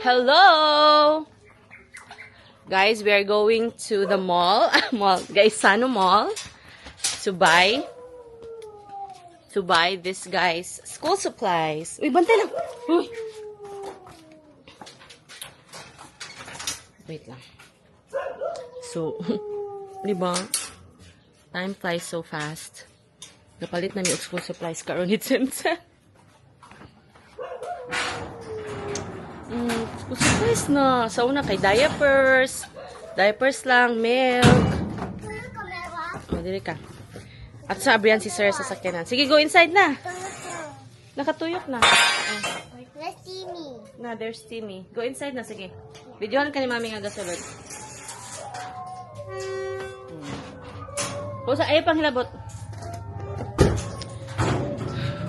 Hello! Guys, we are going to the mall. Guys, Sano Mall. To buy this, guys, school supplies. Uy, bantay lang. Uy. Wait lang. So, di ba? Time flies so fast. Napalit na mi og school supplies karon ni Simsa. School supplies na. Sa una kay diapers. Diapers lang, milk. Madiri ka. At sa abrihan si Sir sa sakyanan. Sige, go inside na. Nakatuyok na. There's Timmy. Na, there's Timmy. Go inside na, sige. Videohan ka ni Mami nga gasulod. O sa ayaw pang hilabot.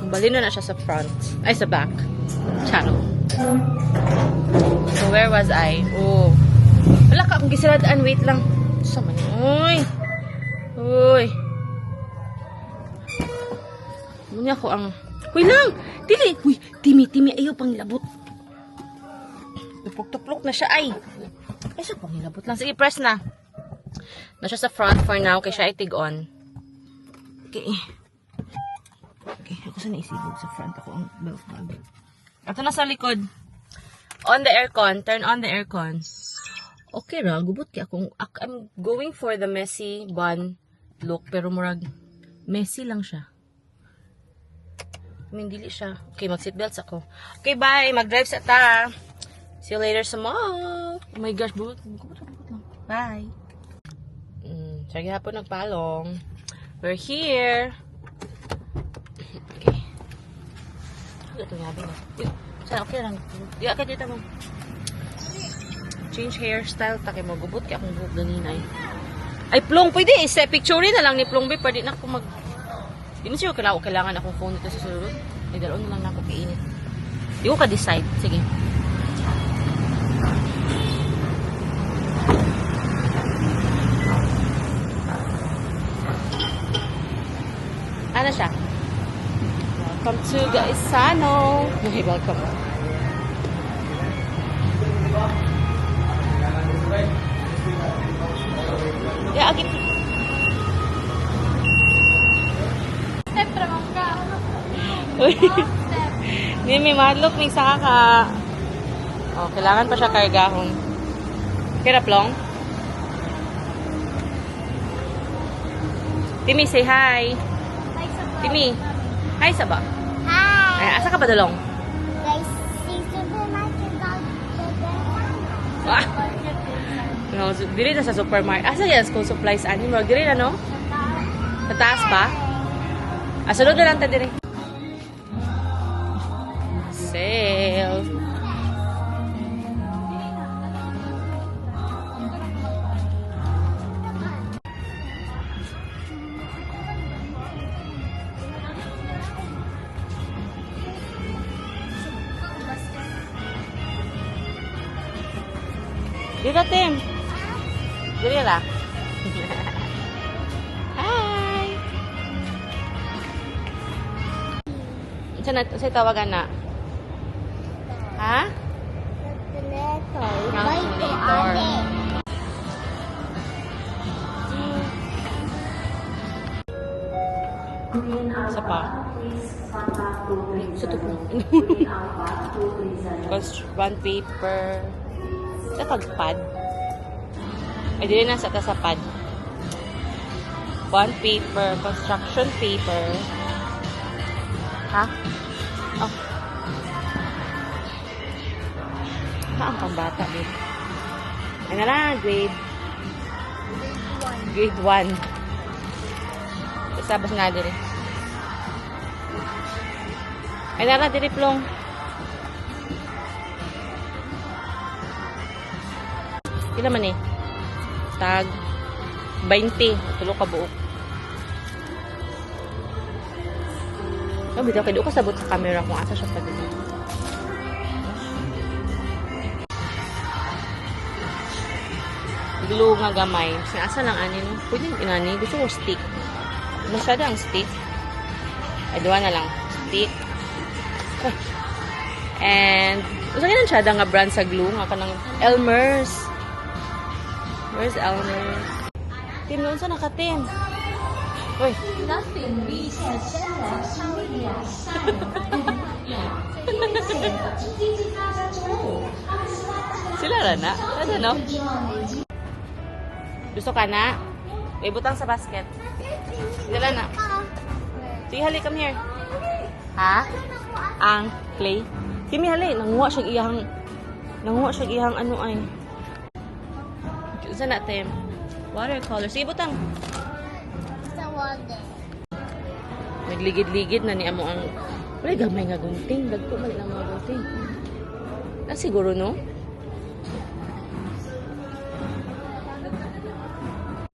Balino na siya sa front. Ay, sa back. Channel. So, where was I? Oh. Wala ka akong gisiradaan. Wait lang. Sama niyo. Uy. Uy. Muna ko ang... Uy lang! Dili! Uy, Timmy, ayaw pang nilabot. Tuplok-tuplok na siya, ay. Ay, siya pang nilabot lang. Sige, press na. Na siya sa front for now, kaya siya ay tig-on. Okay. Okay, ako sa naisibog sa front. Ako ang belt bag. Ito na sa likod. On the aircon. Turn on the aircon. Okay ra, gubot kaya akong... I'm going for the messy bun look, pero murag messy lang siya. Dili siya. Okay, mag-seatbelts ako. Okay, bye. Mag-drive sa ta. See you later sa mall. Oh my gosh, bukot lang. Bye. Sige hapon nagpalong. We're here. Okay. Ito nga ba? Sana okay lang. Diya ka dito mo. Change hairstyle. Takay mo. Gubot kaya akong buhok ganina eh. Ay, Plong. Pwede eh. Picture na lang ni Plong. Pwede na ako mag... Di mo siya kailangan akong phone dito sa sulod. May dalawin na lang na ako kainit. Di ko ka-decide. Sige. Ano siya? Welcome to Gaisano. Okay, welcome. Yeah, agit. Hindi, may madlock, may saka ka. Oh, kailangan pa siya kargahon. Kira, Plong? Timmy, say hi. Timmy, hi sa ba? Hi. Ay, asa ka ba dalong? Guys, si supermarket dog. Ah. No, dili na sa supermarket. Asa yan, school supplies, animal. Dili na, no? Sa taas pa? Sunod na lang ta diri. Sale. Dito, Tim. Dito lang. Hi. Saan tawagan na? Ha? Calculator. Isa pa. Sa ito po. Bond paper. Sa pagpad. Ay, dili na sa pad. Bond paper. Construction paper. Ha? Oh. Ang pambata, babe. Ay na lang, grade 1. Sabas nga diri. Ay na lang, diri, Plong. Pila man eh? Tag 20. Tulo ka buok. Oh, bitaw kay do ka sabot sa camera kung asa siya pa dito. Glue nga gamay. Asa lang anin. Pwede inani. Gusto ko stick. Masyado ang stick. Ay, duwa na lang. Stick. And, usa ka siya nga brand sa glue, nga kanang Elmer's. Where's Elmer's? Tim, noon sa nakatim. Uy. Sila ra na? Ano, no? Gusto ka na? May butang sa basket. Sila na. Sige, hali, come here. Ha? Ang clay? Kimi, hali. Nanguha siya iyang ano ay. Saan natin? Watercolor. Sige, butang. Sa water. Nagligid-ligid na ni amo ang... Wala, gamay nga gunting. Dagko mali lang mga gunting. Ah, siguro, no?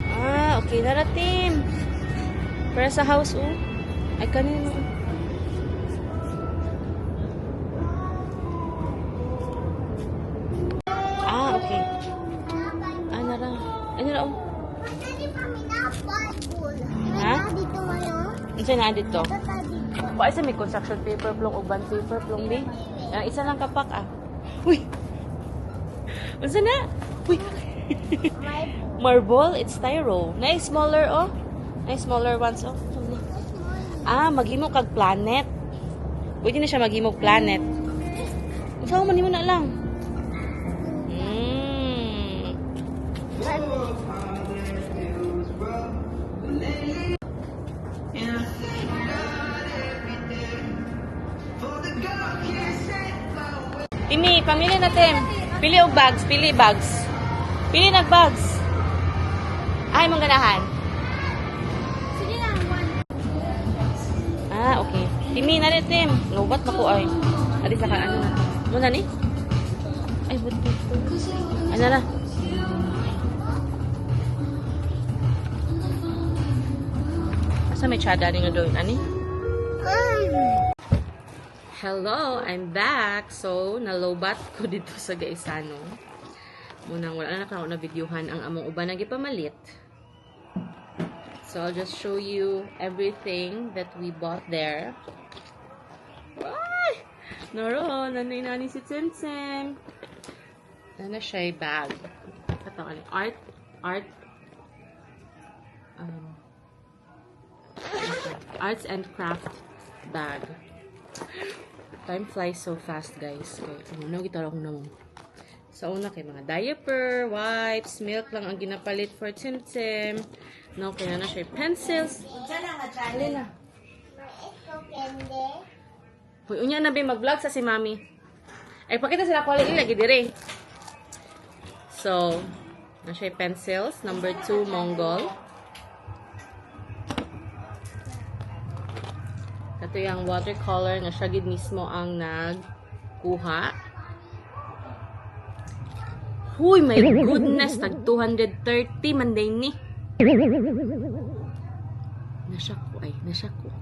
Ah, okay. Narating. Para sa house, oh. Ay, kanino. Ah, okay. Ah, nara. Ay, nara, oh. Ha? Dito ngayon. Isa na dito. Tata dito. Bakit sa may construction paper plong o bond paper plong di? Isa lang kapak ah. Uy! Unsa na? Uy! Marble, it's styro. Nice smaller oh. Nice smaller ones oh. Ah, maghimo kag planet. Pwede na siya maghimo planet. Usaw man nimo na lang. Timi, pamili natin. Pili og bags, pili bags. Pili nag bags. Ay, mong ganahan. Sige lang, one. Ah, okay. Timi na rin, Tim. Nubat na ko ay. Adi sa ka, ano na. Muna ni? Ay, buti. Ano na? Asa may tsada ni nga doon, ani? Hello, I'm back. So, nalobat ko dito sa Gaisano. Munang wala na ako na videohan ang among uban na gipamalit. So, I'll just show you everything that we bought there. Ay! Naro, nanay-nani si Tsem-Tsem. Nana siya bag. Ito, arts and craft bag. Time flies so fast, guys. Okay, ano gitara ko naman. Sa una kay mga diaper, wipes, milk lang ang ginapalit for Tsem-Tsem. No, kaya na siya pencils. Alin na. Uy, unya na ba mag-vlog sa si Mami? Ay, pakita sila ko lagi dire. So, na siya pencils. Number 2, Mongol. Ito yung watercolor na siya gid mismo ang nagkuha. Huy, my goodness! Tag 230 man din ni. Nasya ko.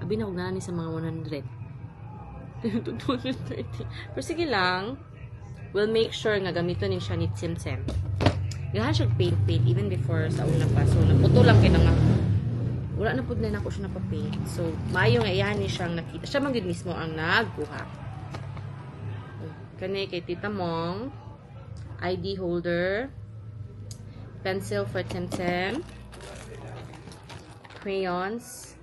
Abi na huwag na ni sa mga 100. 230. Pero sige lang. We'll make sure nga gamiton din siya ni Tsem-Tsem. Gahan siya paint even before sa una pa. So, naputo lang kaya nga. Wala na po na ako siya napapaint. So, maayo nga iyan ni siyang nakita. Siya man gid mismo ang nagkuha. Kani kay Tita Mong. ID holder. Pencil for Tsem-Tsem. Crayons.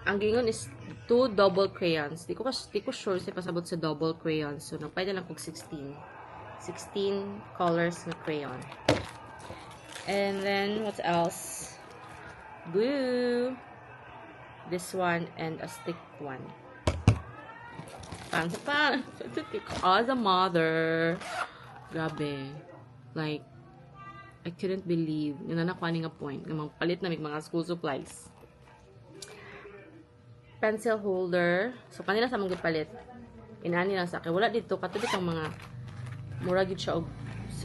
Ang gingon is 2 double crayons. Di ko sure si pasabot sa double crayons. So, nagpayda lang kog 16. 16 colors na crayon. And then, what else? Glue. This one and a stick one. Pang. As a mother. Grabe. Like, I couldn't believe. Yun na nakuha nga point. Namang palit na mga school supplies. Pencil holder. So, kanila sa mga palit. Inani lang sa akin. Wala dito. Katulad ang mga muragid siya og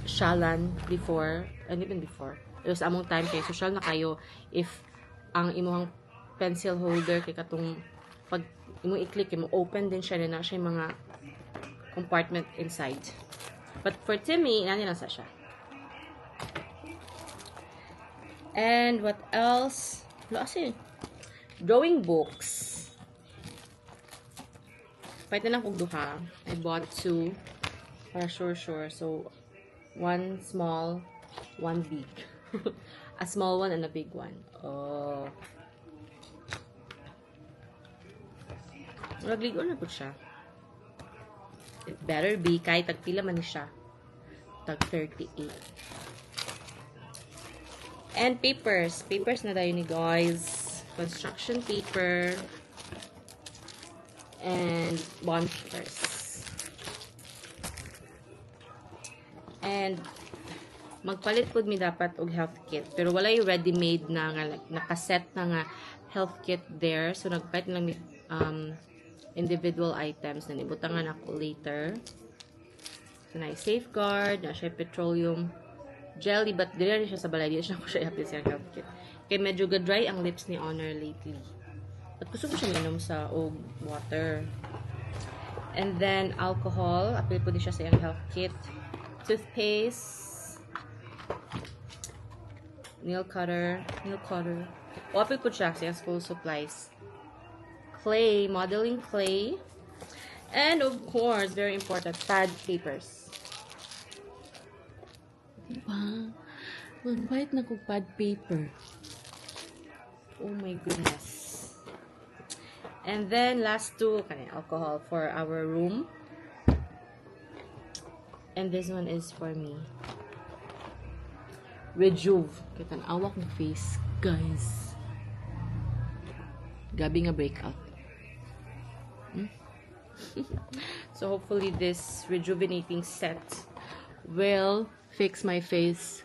shalan before. And even before. It was among time kay social na kayo if ang imuhang pencil holder kay katong pag imo i-click mo open din siya na siya mga compartment inside. But for Timmy, inani lang sa siya. And what else? Wala kasi. Drawing books. Pwede na kong duha. I bought 2 para sure. So, 1 small, 1 big. A small one and a big one. Oh. Nagligo na po siya. It better be. Kahit tagpila man ni siya. Tag 38. And papers. Papers na tayo ni guys. Construction paper. And bond papers. And magpalit po mi dapat og health kit. Pero wala yung ready-made na nga, like, nakaset na nga health kit there. So nagpalit lang mi individual items na nibutangan ako later. So na safeguard, na siya petroleum jelly, but dire siya sa balay. Di siya ko siya i-apply sa health kit. Kaya medyo dry ang lips ni Honor lately. At gusto ko siya minom sa water. And then, alcohol. Apil po din siya sa iyang health kit. Toothpaste. Nail cutter. O, apil po siya sa iyang school supplies. Clay. Modeling clay. And, of course, very important, pad papers. Diba? Mag-bite na kong pad paper. Oh my goodness. And then, last 2, alcohol for our room. And this one is for me. Rejuve. Kita ang awak ng face, guys. Gabi nga breakout. So, hopefully, this rejuvenating set will fix my face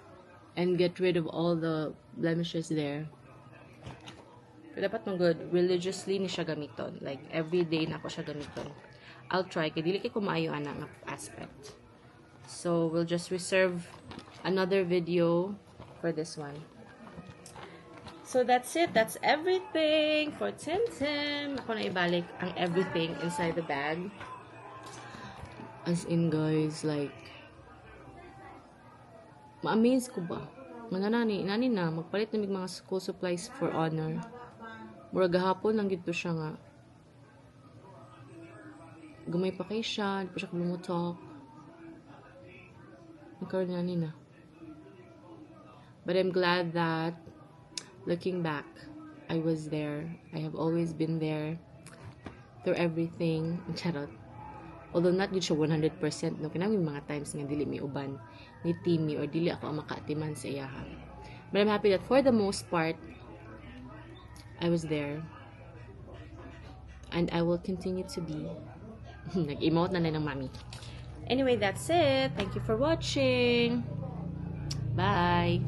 and get rid of all the blemishes there. Pero dapat man good, religiously ni siya gamiton. Like, every day na ako siya gamiton. I'll try. Kaya dili kay kumayo ana nga aspect. So, we'll just reserve another video for this one. So, that's it. That's everything for Tim Tim. Ako na ibalik ang everything inside the bag. As in, guys, like, ma-amaze ko ba? Nani na, magpalit na mga school supplies for Honor. Mura gahapon lang gito siya nga. Gamay pa kay siya, di pa siya lumutok. Nagkaroon na. But I'm glad that, looking back, I was there. I have always been there through everything. Charot. Although not yun siya 100%, no, kinami mga times nga dili may uban ni Timmy or dili ako ang makaatiman sa iyaha. But I'm happy that for the most part, I was there. And I will continue to be. Nag-emote na ng mami. Anyway, that's it. Thank you for watching. Bye.